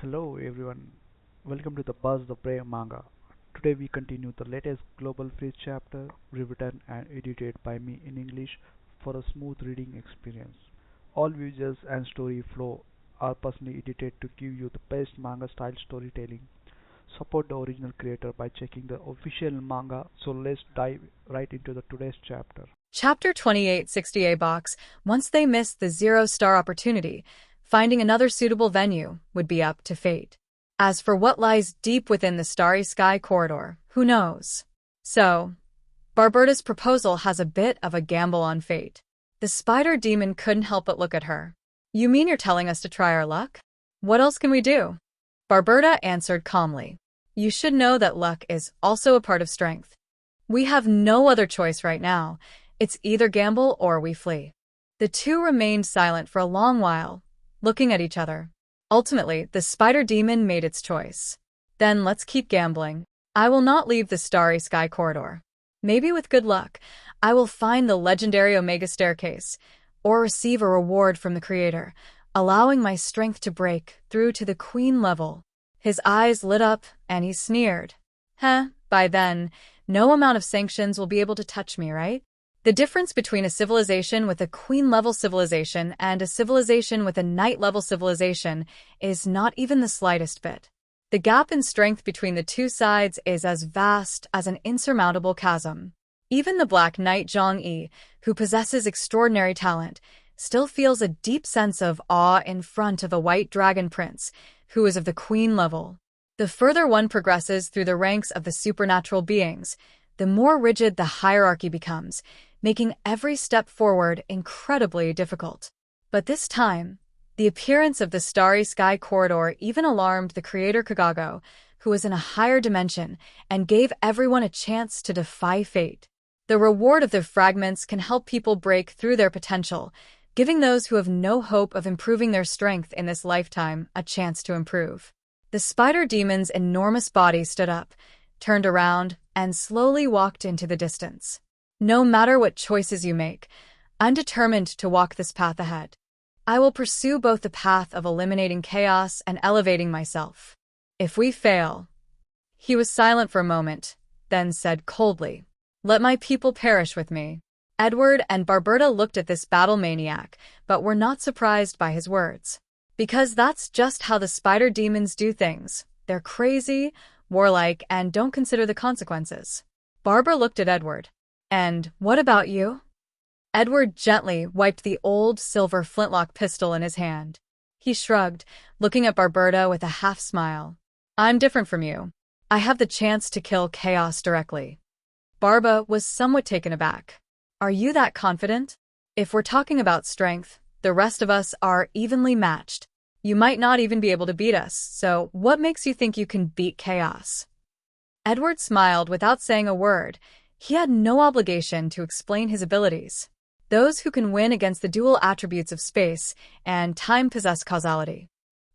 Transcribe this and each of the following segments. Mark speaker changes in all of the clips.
Speaker 1: Hello everyone, welcome to the Buzz the Prey Manga. Today we continue the latest Global Freeze chapter, rewritten and edited by me in English for a smooth reading experience. All visuals and story flow are personally edited to give you the best manga style storytelling. Support the original creator by checking the official manga. So let's dive right into the today's chapter.
Speaker 2: Chapter 2860A Box. Once they missed the zero-star opportunity, finding another suitable venue would be up to fate. As for what lies deep within the starry sky corridor, who knows? So, Barberta's proposal has a bit of a gamble on fate. The spider demon couldn't help but look at her. You mean you're telling us to try our luck? What else can we do? Barberta answered calmly. You should know that luck is also a part of strength. We have no other choice right now. It's either gamble or we flee. The two remained silent for a long while, looking at each other. Ultimately, the spider demon made its choice. Then let's keep gambling. I will not leave the starry sky corridor. Maybe with good luck, I will find the legendary Omega Staircase, or receive a reward from the creator, allowing my strength to break through to the queen level. His eyes lit up, and he sneered. By then, no amount of sanctions will be able to touch me, right? The difference between a civilization with a queen-level civilization and a civilization with a knight-level civilization is not even the slightest bit. The gap in strength between the two sides is as vast as an insurmountable chasm. Even the Black Knight Zhang-Yi, who possesses extraordinary talent, still feels a deep sense of awe in front of a white dragon prince, who is of the queen level. The further one progresses through the ranks of the supernatural beings, the more rigid the hierarchy becomes, making every step forward incredibly difficult. But this time, the appearance of the starry sky corridor even alarmed the creator Kagago, who was in a higher dimension, and gave everyone a chance to defy fate. The reward of the fragments can help people break through their potential, giving those who have no hope of improving their strength in this lifetime a chance to improve. The spider demon's enormous body stood up, turned around, and slowly walked into the distance. No matter what choices you make, I'm determined to walk this path ahead. I will pursue both the path of eliminating chaos and elevating myself. If we fail— He was silent for a moment, then said coldly, "Let my people perish with me." Edward and Barberta looked at this battle maniac, but were not surprised by his words. Because that's just how the spider demons do things. They're crazy, warlike, and don't consider the consequences. Barbara looked at Edward. "And what about you?" Edward gently wiped the old silver flintlock pistol in his hand. He shrugged, looking at Barberta with a half-smile. "I'm different from you. I have the chance to kill chaos directly." Barba was somewhat taken aback. "Are you that confident? If we're talking about strength, the rest of us are evenly matched. You might not even be able to beat us, so what makes you think you can beat chaos?" Edward smiled without saying a word. He had no obligation to explain his abilities. Those who can win against the dual attributes of space and time possess causality.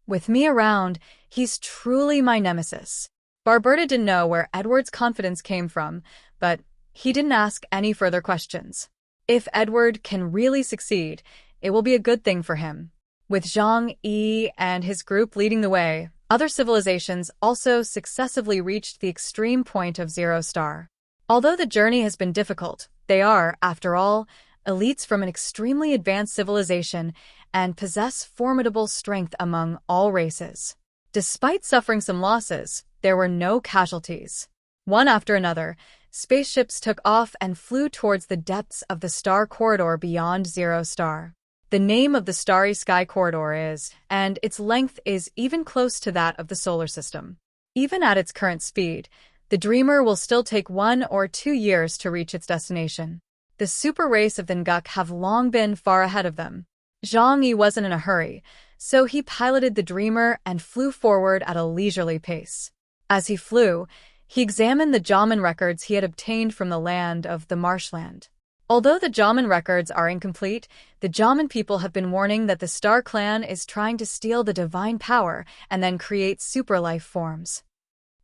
Speaker 2: With me around, he's truly my nemesis. Barberta didn't know where Edward's confidence came from, but he didn't ask any further questions. If Edward can really succeed, it will be a good thing for him. With Zhang-Yi and his group leading the way, other civilizations also successively reached the extreme point of zero star. Although the journey has been difficult, they are, after all, elites from an extremely advanced civilization and possess formidable strength among all races. Despite suffering some losses, there were no casualties. One after another, spaceships took off and flew towards the depths of the star corridor beyond zero star. The name of the starry sky corridor is, and its length is even close to that of the solar system. Even at its current speed, the Dreamer will still take 1 or 2 years to reach its destination. The super race of the Nguk have long been far ahead of them. Zhang-Yi wasn't in a hurry, so he piloted the Dreamer and flew forward at a leisurely pace. As he flew, he examined the Jaman records he had obtained from the land of the marshland. Although the Jaman records are incomplete, the Jaman people have been warning that the Star Clan is trying to steal the divine power and then create super life forms.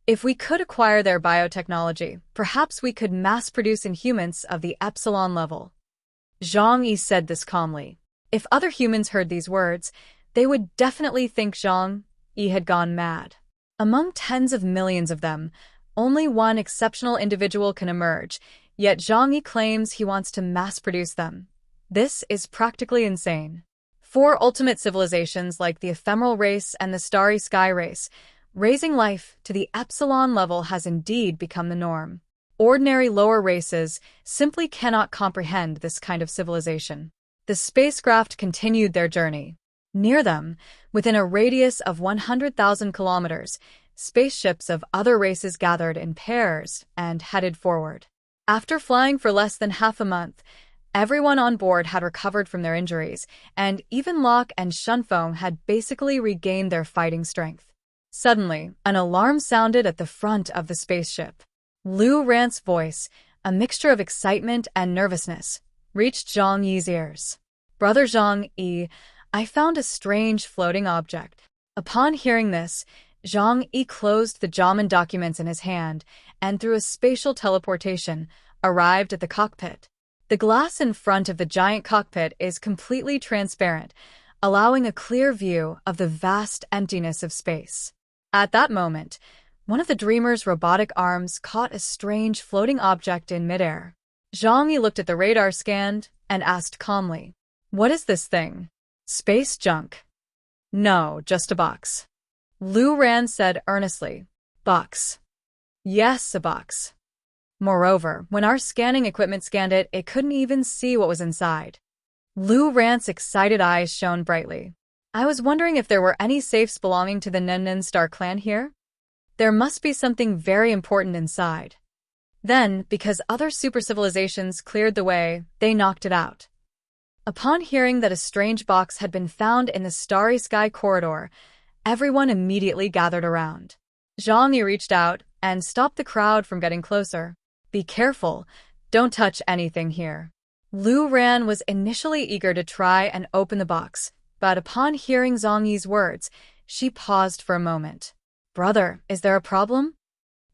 Speaker 2: If we could acquire their biotechnology, perhaps we could mass-produce inhumans of the Epsilon level. Zhang-Yi said this calmly. If other humans heard these words, they would definitely think Zhang Yi had gone mad. Among tens of millions of them, only one exceptional individual can emerge, yet Zhang Yi claims he wants to mass-produce them. This is practically insane. For ultimate civilizations like the ephemeral race and the starry sky race, raising life to the epsilon level has indeed become the norm. Ordinary lower races simply cannot comprehend this kind of civilization. The spacecraft continued their journey. Near them, within a radius of 100,000 kilometers, spaceships of other races gathered in pairs and headed forward. After flying for less than half a month, everyone on board had recovered from their injuries, and even Locke and Shunfeng had basically regained their fighting strength. Suddenly, an alarm sounded at the front of the spaceship. Lu Ran's voice, a mixture of excitement and nervousness, reached Zhang Yi's ears. "Brother Zhang Yi, I found a strange floating object." Upon hearing this, Zhang Yi closed the Jaman documents in his hand and, through a spatial teleportation, arrived at the cockpit. The glass in front of the giant cockpit is completely transparent, allowing a clear view of the vast emptiness of space. At that moment, one of the dreamer's robotic arms caught a strange floating object in midair. Zhang Yi looked at the radar scan and asked calmly, "What is this thing?" "Space junk." "No, just a box." Lu Ran said earnestly. "Box." "Yes, a box. Moreover, when our scanning equipment scanned it, it couldn't even see what was inside." Lu Ran's excited eyes shone brightly. "I was wondering if there were any safes belonging to the Nen Star clan here? There must be something very important inside." Then, because other super civilizations cleared the way, they knocked it out. Upon hearing that a strange box had been found in the starry sky corridor, everyone immediately gathered around. Zhang Yi reached out and stopped the crowd from getting closer. "Be careful, don't touch anything here." Lu Ran was initially eager to try and open the box, but upon hearing Zhang Yi's words, she paused for a moment. "Brother, is there a problem?"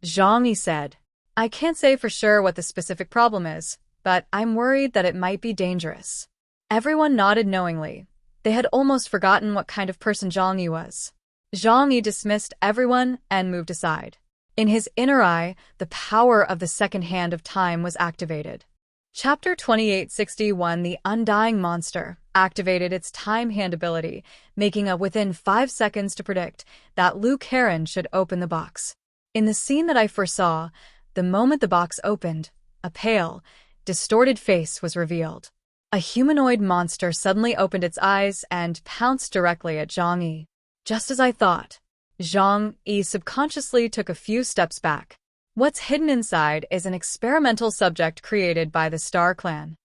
Speaker 2: Zhang Yi said, "I can't say for sure what the specific problem is, but I'm worried that it might be dangerous." Everyone nodded knowingly. They had almost forgotten what kind of person Zhang Yi was. Zhang Yi dismissed everyone and moved aside. In his inner eye, the power of the second hand of time was activated. Chapter 2861, The Undying Monster, activated its time hand ability, making a within 5 seconds to predict that Liu Karen should open the box. In the scene that I foresaw, the moment the box opened, a pale, distorted face was revealed. A humanoid monster suddenly opened its eyes and pounced directly at Zhang Yi. Just as I thought. Zhang Yi subconsciously took a few steps back. What's hidden inside is an experimental subject created by the Star Clan.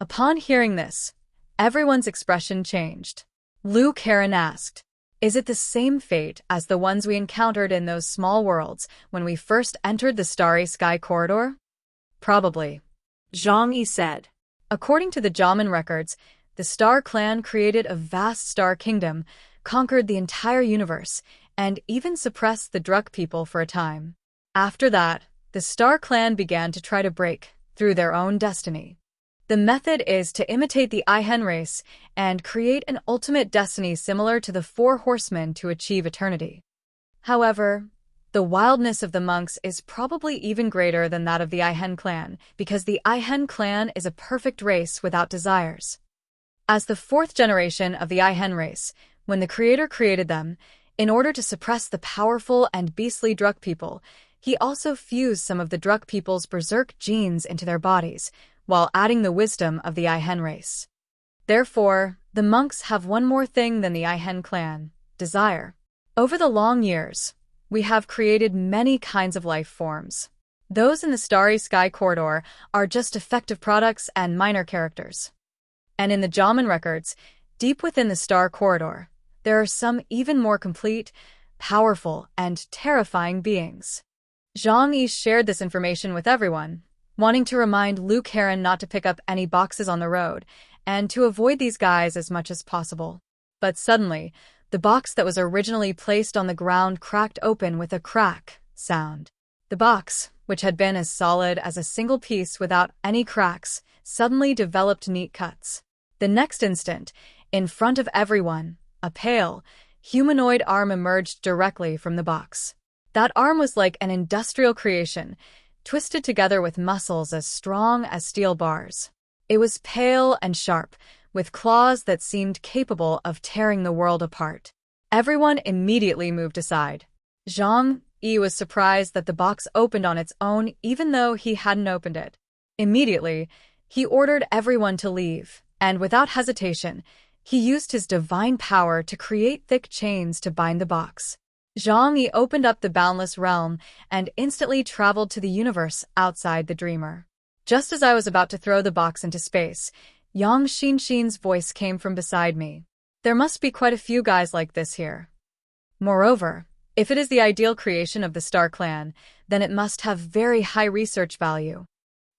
Speaker 2: Upon hearing this, everyone's expression changed. Liu Karen asked, "Is it the same fate as the ones we encountered in those small worlds when we first entered the starry sky corridor?" "Probably," Zhang Yi said. According to the Jaman records, the Star Clan created a vast star kingdom, conquered the entire universe, and even suppressed the Druk people for a time. After that, the Star Clan began to try to break through their own destiny. The method is to imitate the Ihen race and create an ultimate destiny similar to the Four Horsemen to achieve eternity. However, the wildness of the monks is probably even greater than that of the Ihen clan, because the Ihen clan is a perfect race without desires. As the fourth generation of the Ihen race, when the Creator created them, in order to suppress the powerful and beastly Druk people, he also fused some of the Druk people's berserk genes into their bodies, while adding the wisdom of the Ihen race. Therefore, the monks have one more thing than the Ihen clan: desire. Over the long years, we have created many kinds of life forms. Those in the starry sky corridor are just effective products and minor characters. And in the Jaman records, deep within the star corridor, there are some even more complete, powerful, and terrifying beings. Zhang Yi shared this information with everyone, wanting to remind Liu Karen not to pick up any boxes on the road, and to avoid these guys as much as possible. But suddenly, the box that was originally placed on the ground cracked open with a crack sound. The box, which had been as solid as a single piece without any cracks, suddenly developed neat cuts. The next instant, in front of everyone, a pale, humanoid arm emerged directly from the box. That arm was like an industrial creation, twisted together with muscles as strong as steel bars. It was pale and sharp, with claws that seemed capable of tearing the world apart. Everyone immediately moved aside. Zhang Yi was surprised that the box opened on its own even though he hadn't opened it. Immediately, he ordered everyone to leave, and without hesitation, he used his divine power to create thick chains to bind the box. Zhang Yi opened up the boundless realm and instantly traveled to the universe outside the dreamer. Just as I was about to throw the box into space, Yang Xinxin's voice came from beside me. There must be quite a few guys like this here. Moreover, if it is the ideal creation of the Star Clan, then it must have very high research value.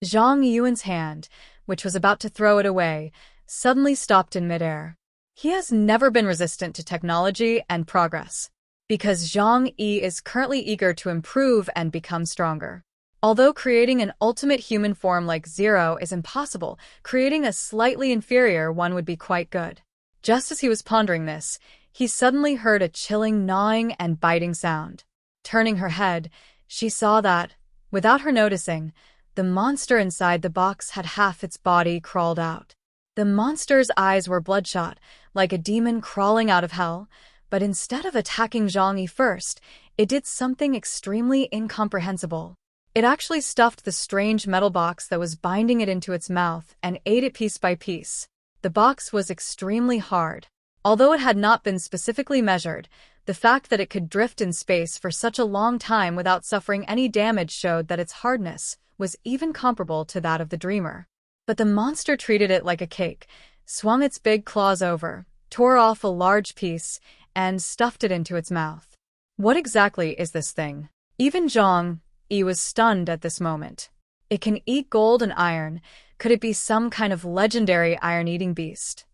Speaker 2: Zhang Yuan's hand, which was about to throw it away, suddenly stopped in midair. He has never been resistant to technology and progress, because Zhang Yi is currently eager to improve and become stronger. Although creating an ultimate human form like Zero is impossible, creating a slightly inferior one would be quite good. Just as he was pondering this, he suddenly heard a chilling gnawing and biting sound. Turning her head, she saw that, without her noticing, the monster inside the box had half its body crawled out. The monster's eyes were bloodshot, like a demon crawling out of hell, but instead of attacking Zhang Yi first, it did something extremely incomprehensible. It actually stuffed the strange metal box that was binding it into its mouth and ate it piece by piece. The box was extremely hard. Although it had not been specifically measured, the fact that it could drift in space for such a long time without suffering any damage showed that its hardness was even comparable to that of the dreamer. But the monster treated it like a cake, swung its big claws over, tore off a large piece, and stuffed it into its mouth. What exactly is this thing? Even Zhang Yi was stunned at this moment. It can eat gold and iron. Could it be some kind of legendary iron-eating beast?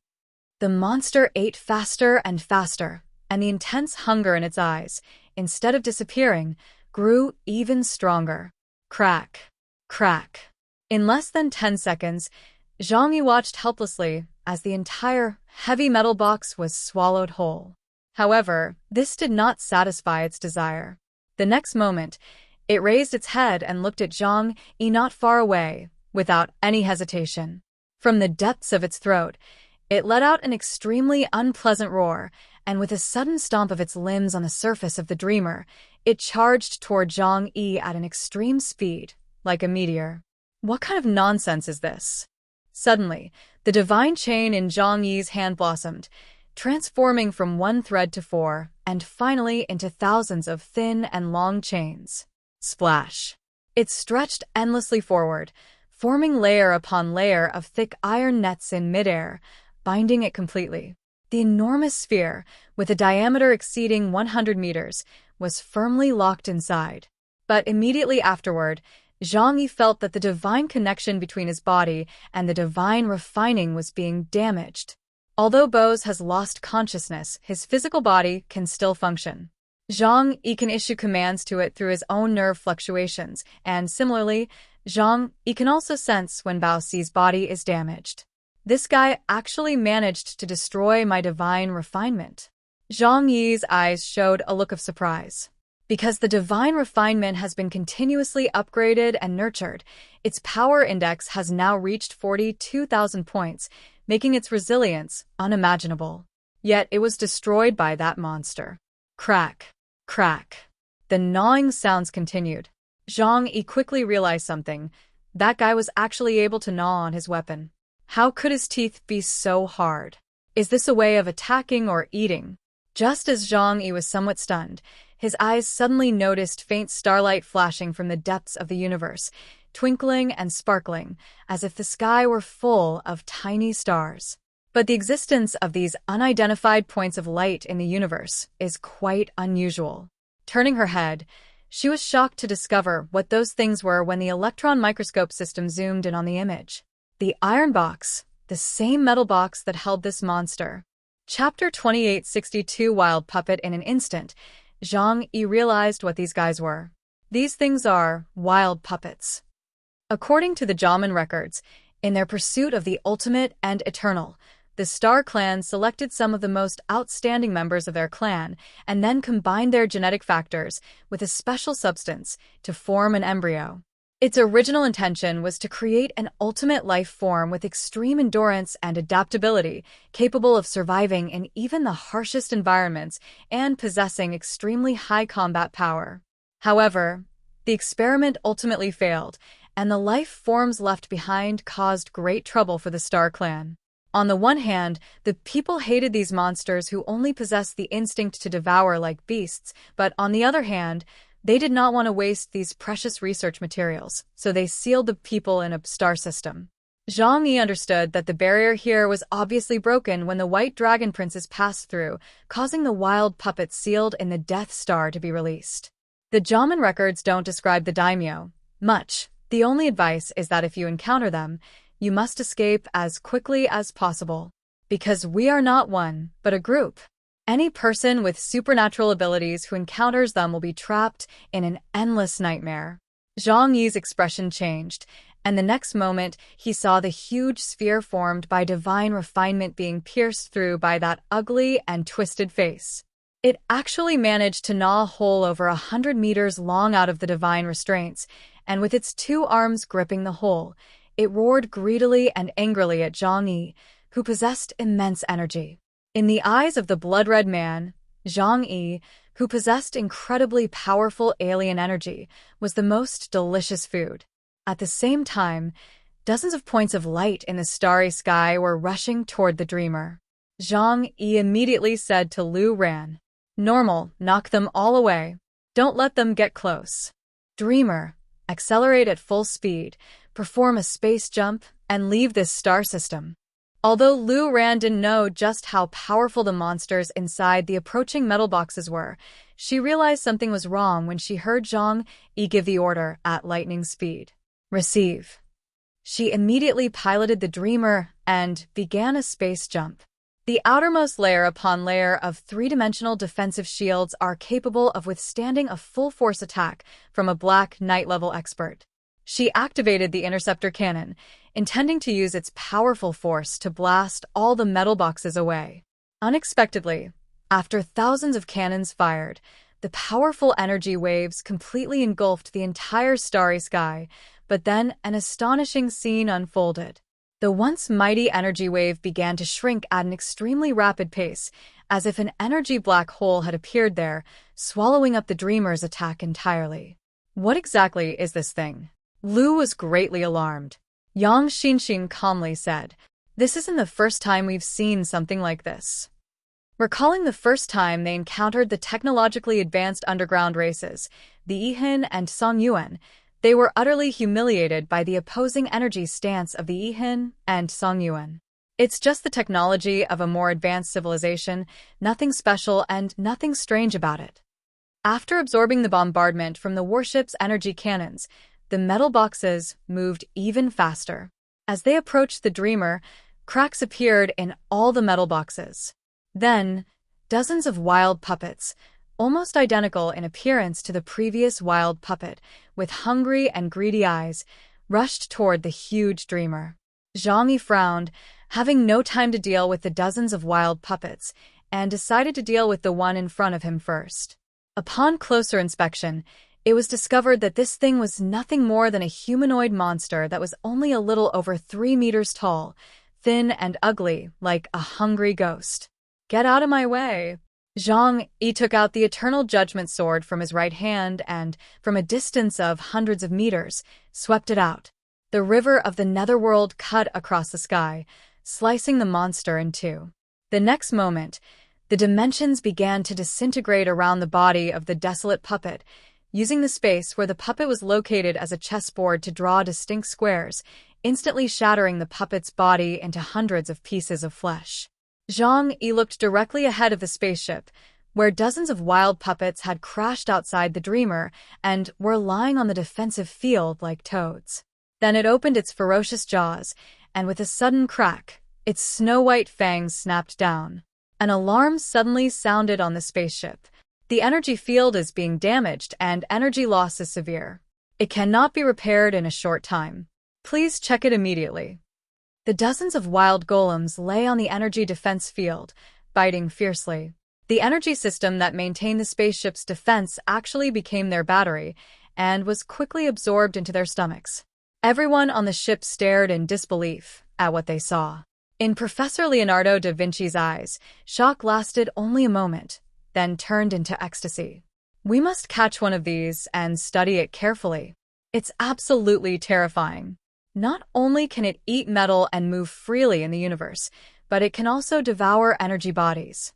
Speaker 2: The monster ate faster and faster, and the intense hunger in its eyes, instead of disappearing, grew even stronger. Crack. Crack. In less than 10 seconds, Zhang Yi watched helplessly as the entire heavy metal box was swallowed whole. However, this did not satisfy its desire. The next moment, it raised its head and looked at Zhang Yi not far away, without any hesitation. From the depths of its throat, it let out an extremely unpleasant roar, and with a sudden stomp of its limbs on the surface of the dreamer, it charged toward Zhang Yi at an extreme speed, like a meteor. What kind of nonsense is this? Suddenly, the divine chain in Zhang Yi's hand blossomed, transforming from one thread to 4, and finally into thousands of thin and long chains. Splash! It stretched endlessly forward, forming layer upon layer of thick iron nets in midair, binding it completely. The enormous sphere, with a diameter exceeding 100 meters, was firmly locked inside. But immediately afterward, Zhang Yi felt that the divine connection between his body and the divine refining was being damaged. Although Bose has lost consciousness, his physical body can still function. Zhang Yi can issue commands to it through his own nerve fluctuations, and similarly, Zhang Yi can also sense when Bao Xi's body is damaged. This guy actually managed to destroy my divine refinement. Zhang Yi's eyes showed a look of surprise. Because the divine refinement has been continuously upgraded and nurtured, its power index has now reached 42,000 points, making its resilience unimaginable. Yet it was destroyed by that monster. Crack. Crack. The gnawing sounds continued. Zhang Yi quickly realized something. That guy was actually able to gnaw on his weapon. How could his teeth be so hard? Is this a way of attacking or eating? Just as Zhang Yi was somewhat stunned, his eyes suddenly noticed faint starlight flashing from the depths of the universe, twinkling and sparkling, as if the sky were full of tiny stars. But the existence of these unidentified points of light in the universe is quite unusual. Turning her head, she was shocked to discover what those things were when the electron microscope system zoomed in on the image. The iron box, the same metal box that held this monster. Chapter 2862 Wild Puppet. In an instant, Zhang Yi realized what these guys were. These things are wild puppets. According to the Jaman records, in their pursuit of the ultimate and eternal, the Star Clan selected some of the most outstanding members of their clan and then combined their genetic factors with a special substance to form an embryo. Its original intention was to create an ultimate life form with extreme endurance and adaptability, capable of surviving in even the harshest environments and possessing extremely high combat power. However, the experiment ultimately failed, and the life forms left behind caused great trouble for the Star Clan. On the one hand, the people hated these monsters who only possessed the instinct to devour like beasts, but on the other hand, they did not want to waste these precious research materials, so they sealed the people in a star system. Zhang Yi understood that the barrier here was obviously broken when the White Dragon Princess passed through, causing the wild puppets sealed in the Death Star to be released. The Jaman records don't describe the daimyo much. The only advice is that if you encounter them, you must escape as quickly as possible. Because we are not one, but a group. Any person with supernatural abilities who encounters them will be trapped in an endless nightmare. Zhang Yi's expression changed, and the next moment he saw the huge sphere formed by divine refinement being pierced through by that ugly and twisted face. It actually managed to gnaw a hole over 100 meters long out of the divine restraints, and with its two arms gripping the hole, it roared greedily and angrily at Zhang Yi, who possessed immense energy. In the eyes of the blood-red man, Zhang Yi, who possessed incredibly powerful alien energy, was the most delicious food. At the same time, dozens of points of light in the starry sky were rushing toward the dreamer. Zhang Yi immediately said to Lu Ran, "Normal, knock them all away. Don't let them get close. Dreamer, accelerate at full speed, perform a space jump, and leave this star system." Although Lu Ran didn't know just how powerful the monsters inside the approaching metal boxes were, she realized something was wrong when she heard Zhang Yi give the order at lightning speed. Receive. She immediately piloted the dreamer and began a space jump. The outermost layer upon layer of three-dimensional defensive shields are capable of withstanding a full-force attack from a Black Knight-level expert. She activated the interceptor cannon, intending to use its powerful force to blast all the metal boxes away. Unexpectedly, after thousands of cannons fired, the powerful energy waves completely engulfed the entire starry sky, but then an astonishing scene unfolded. The once mighty energy wave began to shrink at an extremely rapid pace, as if an energy black hole had appeared there, swallowing up the dreamer's attack entirely. What exactly is this thing? Lu was greatly alarmed. Yang Xinxin calmly said, "This isn't the first time we've seen something like this." Recalling the first time they encountered the technologically advanced underground races, the Yihan and Songyuan, they were utterly humiliated by the opposing energy stance of the Yihan and Songyuan. It's just the technology of a more advanced civilization, nothing special and nothing strange about it. After absorbing the bombardment from the warship's energy cannons, the metal boxes moved even faster. As they approached the dreamer, cracks appeared in all the metal boxes. Then, dozens of wild puppets, almost identical in appearance to the previous wild puppet, with hungry and greedy eyes, rushed toward the huge dreamer. Zhang Yi frowned, having no time to deal with the dozens of wild puppets, and decided to deal with the one in front of him first. Upon closer inspection, it was discovered that this thing was nothing more than a humanoid monster that was only a little over 3 meters tall, thin and ugly, like a hungry ghost. "Get out of my way." Zhang Yi took out the Eternal Judgment Sword from his right hand and, from a distance of hundreds of meters, swept it out. The river of the netherworld cut across the sky, slicing the monster in two. The next moment, the dimensions began to disintegrate around the body of the desolate puppet, using the space where the puppet was located as a chessboard to draw distinct squares, instantly shattering the puppet's body into hundreds of pieces of flesh. Zhang Yi looked directly ahead of the spaceship, where dozens of wild puppets had crashed outside the dreamer and were lying on the defensive field like toads. Then it opened its ferocious jaws, and with a sudden crack, its snow-white fangs snapped down. An alarm suddenly sounded on the spaceship. The energy field is being damaged and energy loss is severe. It cannot be repaired in a short time. Please check it immediately. The dozens of wild golems lay on the energy defense field, biting fiercely. The energy system that maintained the spaceship's defense actually became their battery and was quickly absorbed into their stomachs. Everyone on the ship stared in disbelief at what they saw. In Professor Leonardo da Vinci's eyes, shock lasted only a moment, then turned into ecstasy. "We must catch one of these and study it carefully. It's absolutely terrifying. Not only can it eat metal and move freely in the universe, but it can also devour energy bodies.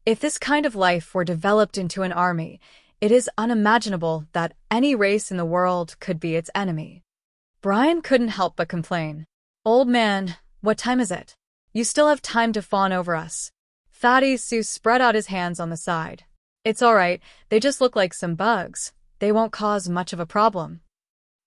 Speaker 2: If this kind of life were developed into an army, it is unimaginable that any race in the world could be its enemy." Brian couldn't help but complain. "Old man, what time is it? You still have time to fawn over us." Fatty Seuss spread out his hands on the side. "It's all right, they just look like some bugs. They won't cause much of a problem."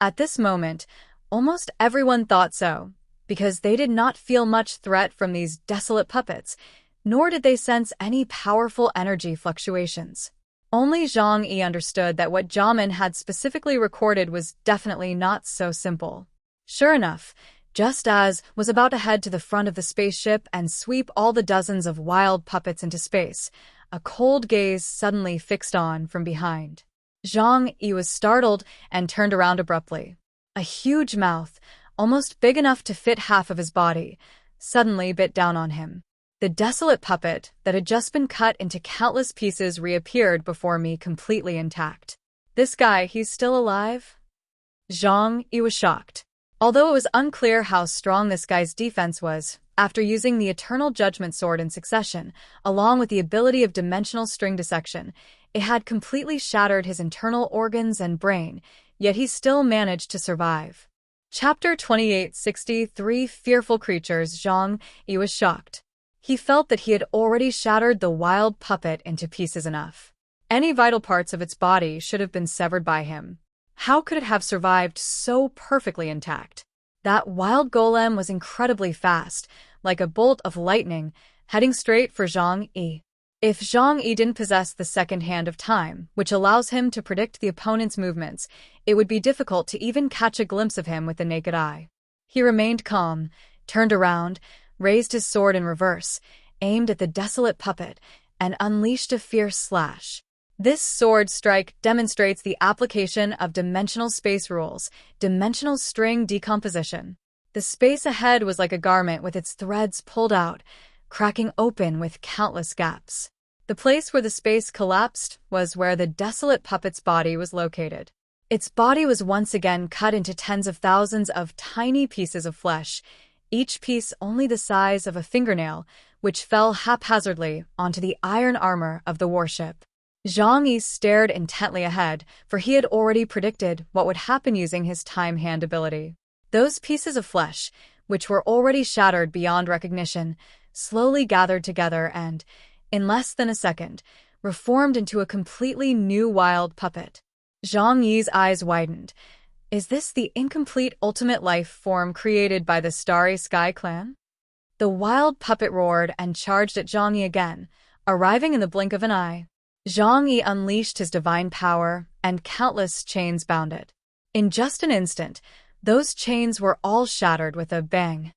Speaker 2: At this moment, almost everyone thought so, because they did not feel much threat from these desolate puppets, nor did they sense any powerful energy fluctuations. Only Zhang Yi understood that what Jiamin had specifically recorded was definitely not so simple. Sure enough, just as was about to head to the front of the spaceship and sweep all the dozens of wild puppets into space, a cold gaze suddenly fixed on from behind. Zhang Yi was startled and turned around abruptly. A huge mouth, almost big enough to fit half of his body, suddenly bit down on him. The desolate puppet that had just been cut into countless pieces reappeared before me completely intact. "This guy, he's still alive?" Zhang Yi was shocked. Although it was unclear how strong this guy's defense was, after using the Eternal Judgment Sword in succession, along with the ability of dimensional string dissection, it had completely shattered his internal organs and brain, yet he still managed to survive. Chapter 2863 Fearful Creatures. Zhang Yi was shocked. He felt that he had already shattered the wild puppet into pieces enough. Any vital parts of its body should have been severed by him. How could it have survived so perfectly intact? That wild golem was incredibly fast, like a bolt of lightning, heading straight for Zhang Yi. If Zhang Yi didn't possess the second hand of time, which allows him to predict the opponent's movements, it would be difficult to even catch a glimpse of him with the naked eye. He remained calm, turned around, raised his sword in reverse, aimed at the desolate puppet, and unleashed a fierce slash. This sword strike demonstrates the application of dimensional space rules, dimensional string decomposition. The space ahead was like a garment with its threads pulled out, cracking open with countless gaps. The place where the space collapsed was where the desolate puppet's body was located. Its body was once again cut into tens of thousands of tiny pieces of flesh, each piece only the size of a fingernail, which fell haphazardly onto the iron armor of the warship. Zhang Yi stared intently ahead, for he had already predicted what would happen using his time hand ability. Those pieces of flesh, which were already shattered beyond recognition, slowly gathered together and, in less than a second, reformed into a completely new wild puppet. Zhang Yi's eyes widened. Is this the incomplete ultimate life form created by the Starry Sky clan? The wild puppet roared and charged at Zhang Yi again, arriving in the blink of an eye. Zhang Yi unleashed his divine power, and countless chains bound it. In just an instant, those chains were all shattered with a bang.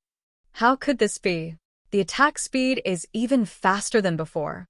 Speaker 2: How could this be? The attack speed is even faster than before.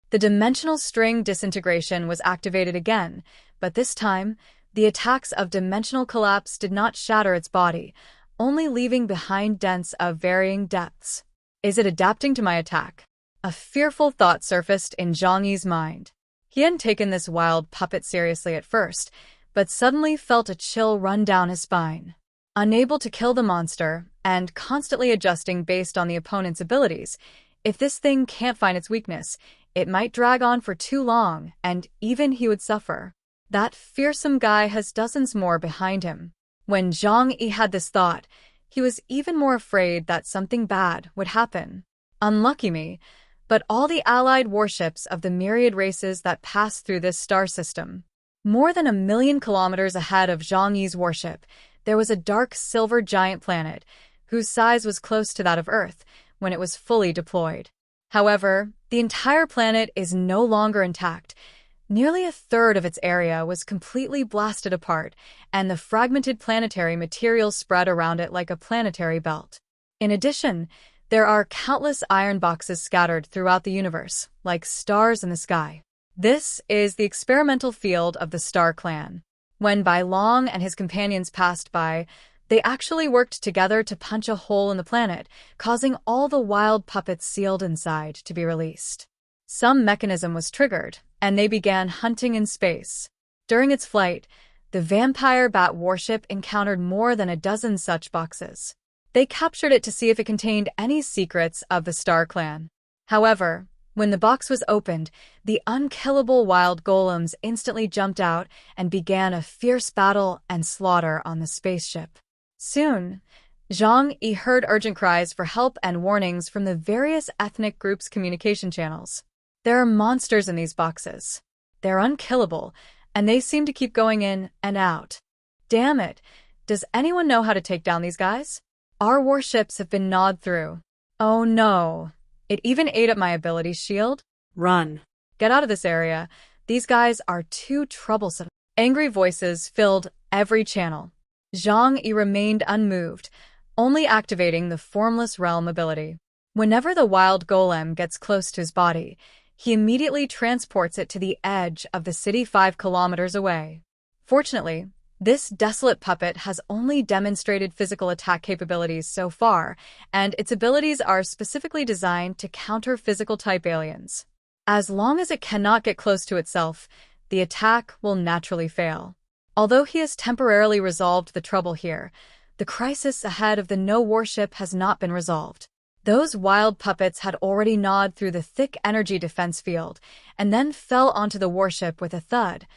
Speaker 2: The dimensional string disintegration was activated again, but this time, the attacks of dimensional collapse did not shatter its body, only leaving behind dents of varying depths. Is it adapting to my attack? A fearful thought surfaced in Zhang Yi's mind. He hadn't taken this wild puppet seriously at first, but suddenly felt a chill run down his spine. Unable to kill the monster, and constantly adjusting based on the opponent's abilities, if this thing can't find its weakness, it might drag on for too long, and even he would suffer. That fearsome guy has dozens more behind him. When Zhang Yi had this thought, he was even more afraid that something bad would happen. Unlucky me, but all the allied warships of the myriad races that pass through this star system. More than 1,000,000 kilometers ahead of Zhang Yi's warship, there was a dark silver giant planet, whose size was close to that of Earth when it was fully deployed. However, the entire planet is no longer intact. Nearly a third of its area was completely blasted apart, and the fragmented planetary material spread around it like a planetary belt. In addition, there are countless iron boxes scattered throughout the universe, like stars in the sky. This is the experimental field of the Star Clan. When Bai Long and his companions passed by, they actually worked together to punch a hole in the planet, causing all the wild puppets sealed inside to be released. Some mechanism was triggered, and they began hunting in space. During its flight, the vampire bat warship encountered more than a dozen such boxes. They captured it to see if it contained any secrets of the Star Clan. However, when the box was opened, the unkillable wild golems instantly jumped out and began a fierce battle and slaughter on the spaceship. Soon, Zhang Yi heard urgent cries for help and warnings from the various ethnic groups' communication channels. There are monsters in these boxes. They're unkillable, and they seem to keep going in and out. Damn it, does anyone know how to take down these guys? Our warships have been gnawed through. Oh no, it even ate up my ability shield?
Speaker 3: Run.
Speaker 2: Get out of this area. These guys are too troublesome. Angry voices filled every channel. Zhang Yi remained unmoved, only activating the Formless Realm ability. Whenever the wild golem gets close to his body, he immediately transports it to the edge of the city 5 kilometers away. Fortunately, this desolate puppet has only demonstrated physical attack capabilities so far, and its abilities are specifically designed to counter physical-type aliens. As long as it cannot get close to itself, the attack will naturally fail. Although he has temporarily resolved the trouble here, the crisis ahead of the No warship has not been resolved. Those wild puppets had already gnawed through the thick energy defense field and then fell onto the warship with a thud,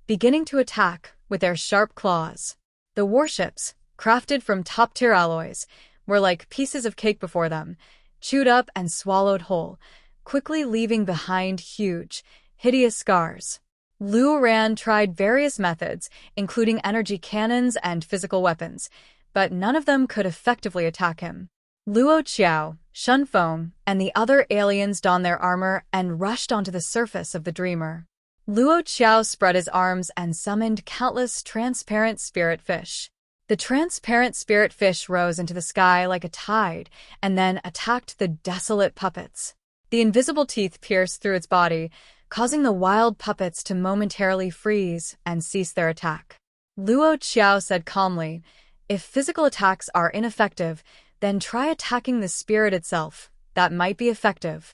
Speaker 2: beginning to attack with their sharp claws. The warships, crafted from top-tier alloys, were like pieces of cake before them, chewed up and swallowed whole, quickly leaving behind huge, hideous scars. Luo Ran tried various methods, including energy cannons and physical weapons, but none of them could effectively attack him. Luo Qiao, Shun Feng, and the other aliens donned their armor and rushed onto the surface of the Dreamer. Luo Qiao spread his arms and summoned countless transparent spirit fish. The transparent spirit fish rose into the sky like a tide and then attacked the desolate puppets. The invisible teeth pierced through its body, causing the wild puppets to momentarily freeze and cease their attack. Luo Qiao said calmly, "If physical attacks are ineffective, then try attacking the spirit itself. That might be effective."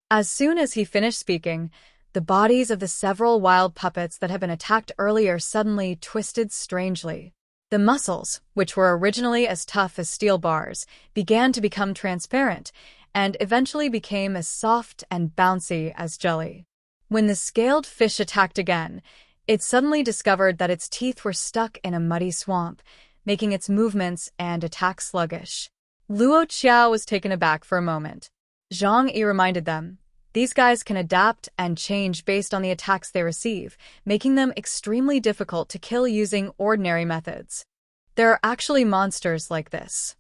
Speaker 2: As soon as he finished speaking, the bodies of the several wild puppets that had been attacked earlier suddenly twisted strangely. The muscles, which were originally as tough as steel bars, began to become transparent and eventually became as soft and bouncy as jelly. When the scaled fish attacked again, it suddenly discovered that its teeth were stuck in a muddy swamp, making its movements and attacks sluggish. Luo Qiao was taken aback for a moment. Zhang Yi reminded them, these guys can adapt and change based on the attacks they receive, making them extremely difficult to kill using ordinary methods. There are actually monsters like this.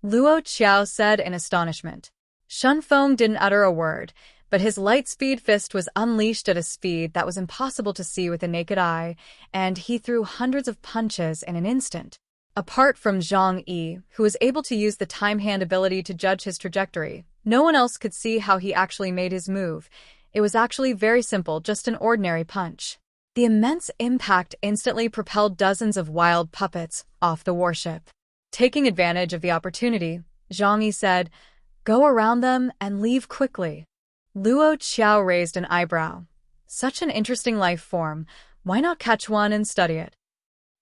Speaker 2: Luo Qiao said in astonishment. Shun Feng didn't utter a word, but his light-speed fist was unleashed at a speed that was impossible to see with the naked eye, and he threw hundreds of punches in an instant. Apart from Zhang Yi, who was able to use the time hand ability to judge his trajectory, no one else could see how he actually made his move. It was actually very simple, just an ordinary punch. The immense impact instantly propelled dozens of wild puppets off the warship. Taking advantage of the opportunity, Zhang Yi said, "Go around them and leave quickly." Luo Qiao raised an eyebrow. Such an interesting life form. Why not catch one and study it?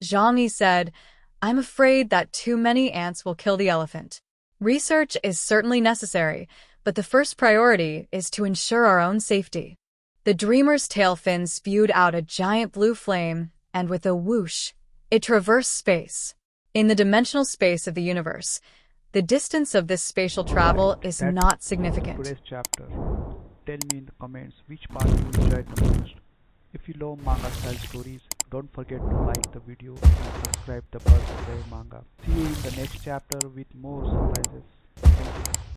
Speaker 2: Zhang Yi said, "I'm afraid that too many ants will kill the elephant. Research is certainly necessary, but the first priority is to ensure our own safety." The Dreamer's tail fin spewed out a giant blue flame, and with a whoosh, it traversed space. In the dimensional space of the universe, the distance of this spatial travel is not significant.
Speaker 1: Today's chapter. Tell me in the comments which part you enjoyed the most. If you love manga style stories, don't forget to like the video and subscribe the Buzz Play Manga. See you in the next chapter with more surprises.